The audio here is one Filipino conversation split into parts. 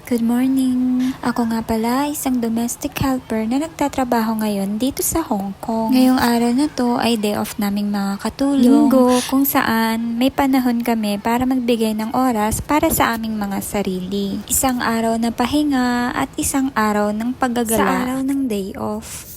Good morning! Ako nga pala isang domestic helper na nagtatrabaho ngayon dito sa Hong Kong. Ngayong araw na to ay day off naming mga katulong. Linggo kung saan may panahon kami para magbigay ng oras para sa aming mga sarili. Isang araw na pahinga at isang araw ng paggagala sa araw ng day off.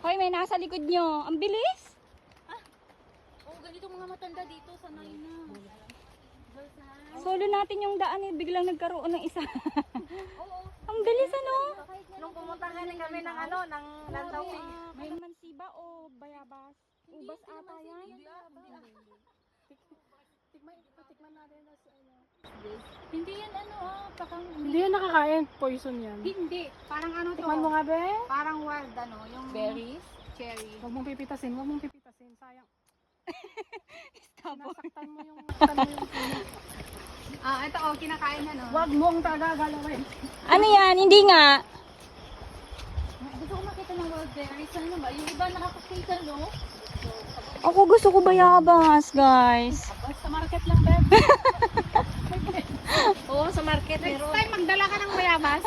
Hoy, may nasa likod nyo. Ang bilis. Oo, ganito mga matanda dito, sanay na. Solo natin yung daan eh. Biglang nagkaroon ng isa. Oo. Ang bilis ano? Nung pumunta kami ng ano, ng Lantaw. May naman siba o bayabas? Ubas ata yan. Tikman natin na sa ano. Hindi yan ano pakang... Hindi yan nakakain. Poison yan. Hindi, parang ano to. Tikman mo nga, be. Parang wild ano, yung berries, cherry. Huwag mong pipitasin. Huwag mong pipitasin. Sayang. Tabo. Nasaktan mo yung... Ito kinakain na no. Huwag mong tagagalawin. Ano yan? Hindi nga. Gusto ko makita ng wild berries. Ano ba? Yung iba nakakakita no? Ako gusto ko bayabas, guys. Sa market lang, Beb. Oo, sa market. Next time, magdala ka ng bayabas.